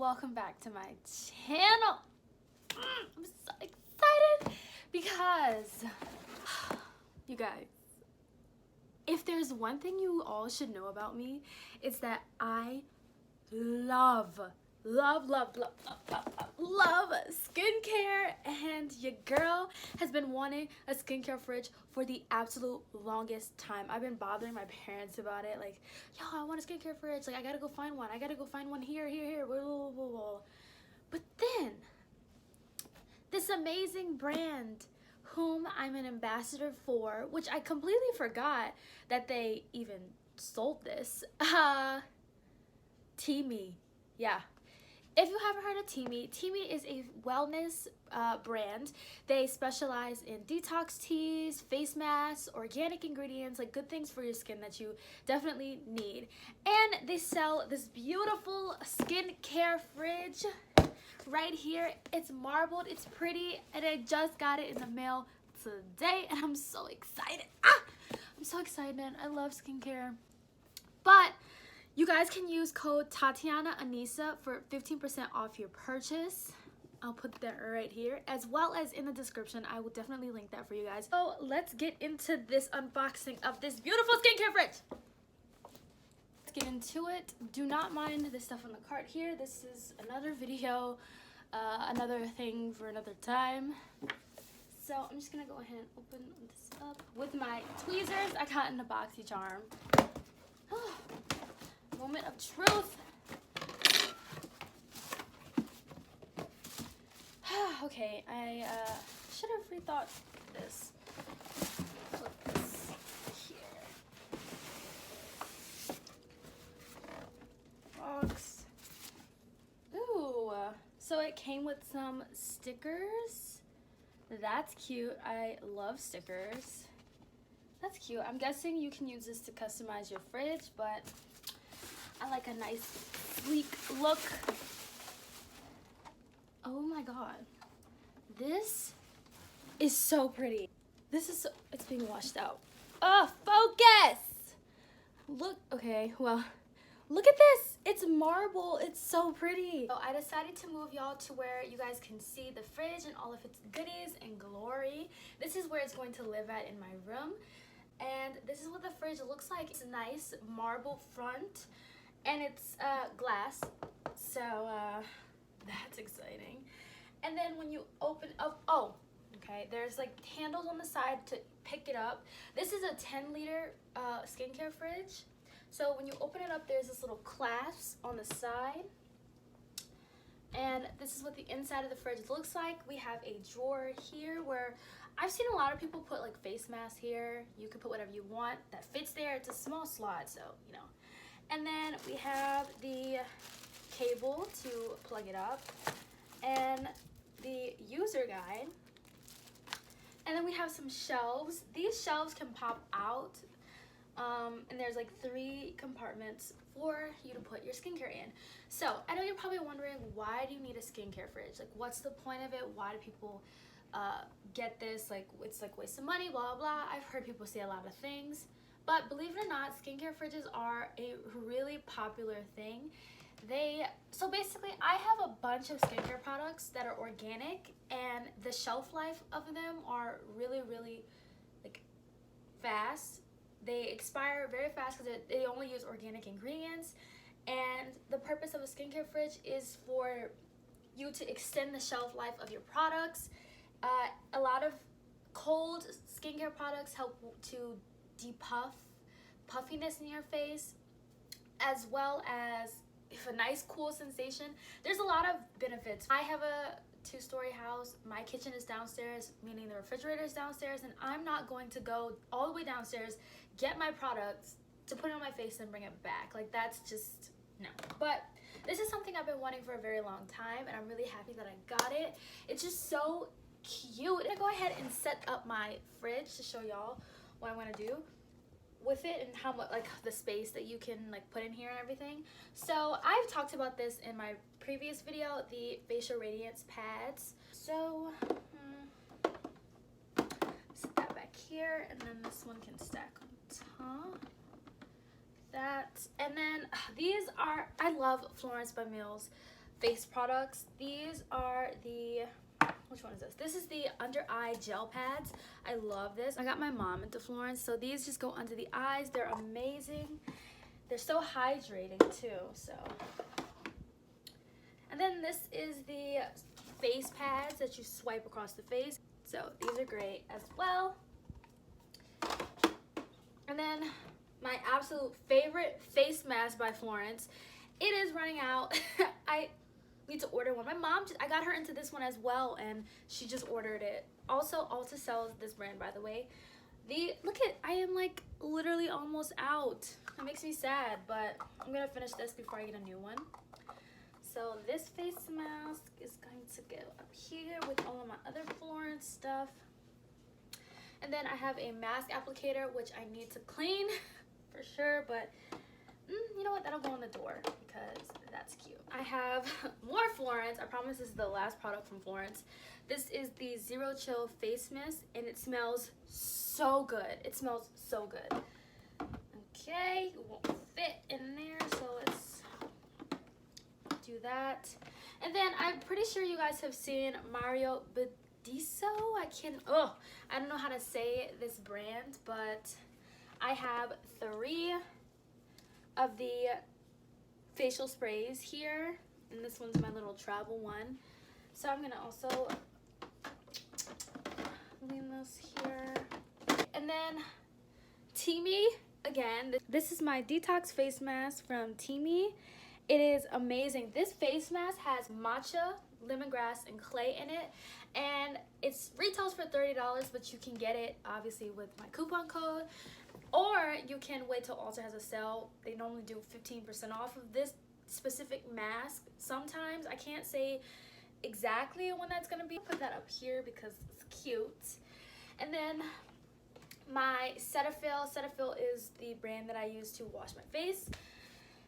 welcome back to my channel. I'm so excited because you guys, if there's one thing you all should know about me, it's that I love skincare, and your girl has been wanting a skincare fridge for the absolute longest time. I've been bothering my parents about it, like, yo, I want a skincare fridge, like, I gotta go find one here, blah, blah, blah, blah. But then this amazing brand whom I'm an ambassador for, which I completely forgot that they even sold this, Teami. Yeah. If you haven't heard of Teami, Teami is a wellness brand. They specialize in detox teas, face masks, organic ingredients, like good things for your skin that you definitely need. And they sell this beautiful skincare fridge right here. It's marbled, it's pretty, and I just got it in the mail today, and I'm so excited. I'm so excited. I love skincare. But you guys can use code Tatiana Anissa for 15% off your purchase. I'll put that right here, as well as in the description. I will definitely link that for you guys. So let's get into this unboxing of this beautiful skincare fridge. Let's get into it. Do not mind the stuff on the cart here. This is another video, another thing for another time. So I'm just gonna go ahead and open this up with my tweezers I got in the boxy charm. Moment of truth. Okay, I should have rethought this. Put this here. Box. Ooh, so it came with some stickers. That's cute. I love stickers. That's cute. I'm guessing you can use this to customize your fridge, but I like a nice sleek look. Oh my god, this is so pretty. This is so, it's being washed out. Oh, focus. Look, okay, well, look at this. It's marble. It's so pretty. So I decided to move y'all to where you guys can see the fridge and all of its goodies and glory. This is where it's going to live at in my room, and this is what the fridge looks like. It's a nice marble front, and it's glass, so that's exciting. And then when you open up, oh, okay, there's like handles on the side to pick it up. This is a 10-liter skincare fridge. So when you open it up, there's this little clasp on the side. And this is what the inside of the fridge looks like. We have a drawer here where I've seen a lot of people put like face masks here. You can put whatever you want that fits there. It's a small slot, so, you know. And then we have the cable to plug it up, and the user guide. And then we have some shelves. These shelves can pop out, and there's like 3 compartments for you to put your skincare in. So I know you're probably wondering, why do you need a skincare fridge? Like, what's the point of it? Why do people get this? Like, it's like waste of money, blah, blah, blah. I've heard people say a lot of things. But believe it or not, skincare fridges are a really popular thing. So basically, I have a bunch of skincare products that are organic, and the shelf life of them are really, really like fast. They expire very fast because they only use organic ingredients. And the purpose of a skincare fridge is for you to extend the shelf life of your products. A lot of cold skincare products help to depuff puffiness in your face, as well as a nice cool sensation. There's a lot of benefits. I have a 2-story house. My kitchen is downstairs, meaning the refrigerator is downstairs, and I'm not going to go all the way downstairs, get my products to put it on my face and bring it back. Like, that's just no. But this is something I've been wanting for a very long time, and I'm really happy that I got it. It's just so cute. I'm gonna go ahead and set up my fridge to show y'all what I'm gonna do with it and how much, like, the space that you can like put in here and everything. So I've talked about this in my previous video, the facial radiance pads. So set that back here, and then this one can stack on top. That, and then these are, I love Florence by Mills face products. These are the, which one is this? This is the under eye gel pads. I love this. I got my mom into Florence, so these just go under the eyes. They're amazing. They're so hydrating too, so. And then this is the face pads that you swipe across the face. So these are great as well. And then my absolute favorite face mask by Florence. It is running out. I need to order one. My mom, I got her into this one as well, and she just ordered it. Also, Ulta sells this brand, by the way. Look at, I am like literally almost out. It makes me sad, but I'm gonna finish this before I get a new one. So this face mask is going to go up here with all of my other Florence stuff. And then I have a mask applicator, which I need to clean for sure, but you know what, that'll go on the door because that's cute. I have more Florence. I promise this is the last product from Florence. This is the Zero Chill Face Mist, and it smells so good. It smells so good. Okay, it won't fit in there, so let's do that. And then I'm pretty sure you guys have seen Mario Bediso. I don't know how to say this brand, but I have 3 of the facial sprays here, and this one's my little travel one. So I'm gonna also lean this here. And then Teami, again, this is my detox face mask from Teami. It is amazing. This face mask has matcha, lemongrass, and clay in it, and it's retails for $30, but you can get it obviously with my coupon code, or you can wait till Ulta has a sale. They normally do 15% off of this specific mask. Sometimes I can't say exactly when that's gonna be. I'll put that up here because it's cute. And then my Cetaphil. Cetaphil is the brand that I use to wash my face.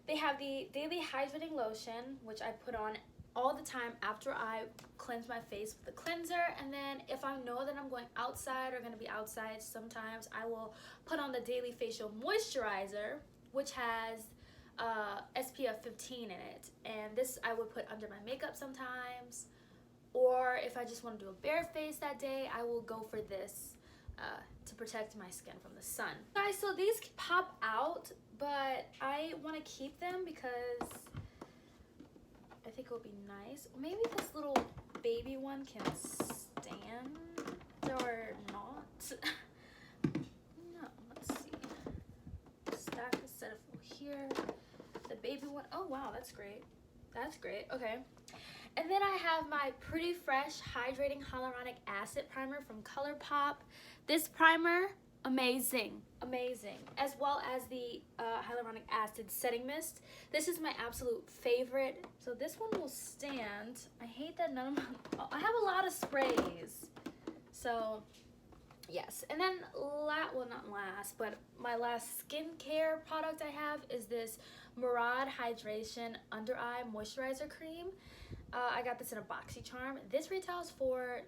They have the Daily Hydrating Lotion, which I put on all the time after I cleanse my face with the cleanser. And then if I know that I'm going outside or gonna be outside, sometimes I will put on the Daily Facial Moisturizer, which has SPF 15 in it. And this I would put under my makeup sometimes. Or if I just want to do a bare face that day, I will go for this to protect my skin from the sun. Guys, so these pop out, but I want to keep them because I think it would be nice. Maybe this little baby one can stand or not. No, let's see. Stack the Cetaphil here. The baby one, oh wow, that's great. That's great, okay. And then I have my Pretty Fresh Hydrating Hyaluronic Acid Primer from ColourPop. This primer, amazing, amazing. As well as the Hyaluronic Acid Setting Mist. This is my absolute favorite. So this one will stand. I hate that none of my, I have a lot of sprays. So, yes. And then, well not last, but my last skincare product I have is this Murad Hydration Under Eye Moisturizer Cream. I got this in a BoxyCharm. This retails for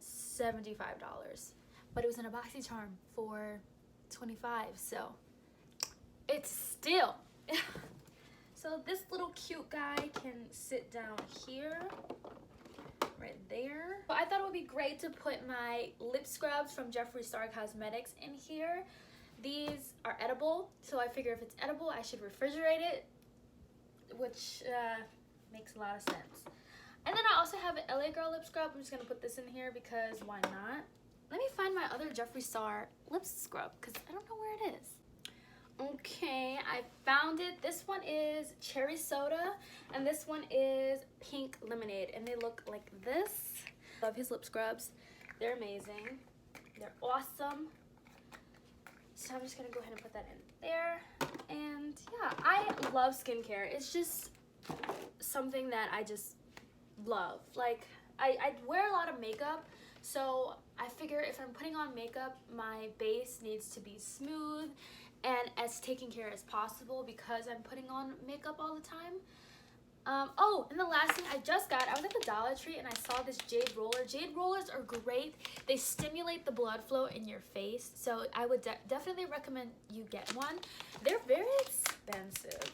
$75, but it was in a BoxyCharm for $25, so it's still. So this little cute guy can sit down here, right there. So I thought it would be great to put my lip scrubs from Jeffree Star Cosmetics in here. These are edible, so I figure if it's edible, I should refrigerate it, which makes a lot of sense. And then I also have an LA Girl lip scrub. I'm just gonna put this in here because why not? Let me find my other Jeffree Star lip scrub because I don't know where it is. Okay, I found it. This one is cherry soda and this one is pink lemonade, and they look like this. Love his lip scrubs. They're amazing. They're awesome. So I'm just gonna go ahead and put that in there. And yeah, I love skincare. It's just something that I just love. Like I wear a lot of makeup, so I figure if I'm putting on makeup, my base needs to be smooth and as taken care as possible because I'm putting on makeup all the time. Oh, and the last thing I just got, I was at the Dollar Tree and I saw this Jade Roller. Jade Rollers are great. They stimulate the blood flow in your face, so I would definitely recommend you get one. They're very expensive.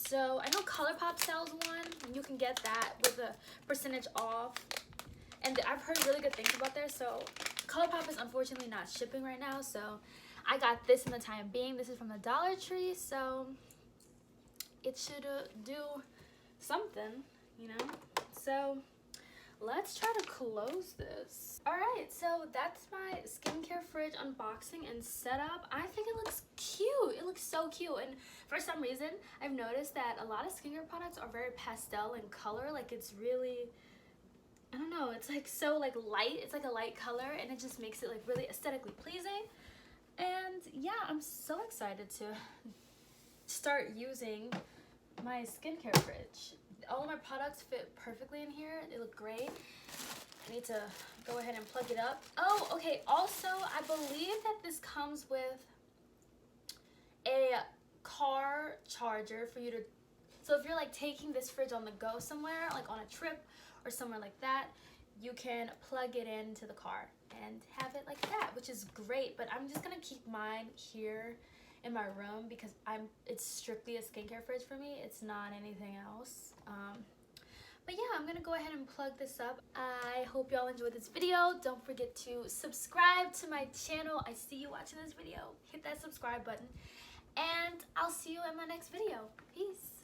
So I know ColourPop sells one. You can get that with a percentage off. And I've heard really good things about there. So ColourPop is unfortunately not shipping right now. So I got this in the time being. This is from the Dollar Tree. So it should do something, you know. So let's try to close this. All right, so that's my skincare fridge unboxing and setup. I think it looks cute. It looks so cute. And for some reason, I've noticed that a lot of skincare products are very pastel in color. Like it's really, I don't know, it's like so like light. It's like a light color and it just makes it like really aesthetically pleasing. And yeah, I'm so excited to start using my skincare fridge. All of my products fit perfectly in here. They look great. I need to go ahead and plug it up. Oh, okay. Also, I believe that this comes with a car charger for you to, so if you're like taking this fridge on the go somewhere, like on a trip or somewhere like that, you can plug it into the car and have it like that, which is great. But I'm just gonna keep mine here in my room because it's strictly a skincare fridge for me. It's not anything else. But yeah, I'm gonna go ahead and plug this up. I hope y'all enjoyed this video. Don't forget to subscribe to my channel. I see you watching this video. Hit that subscribe button and I'll see you in my next video. Peace.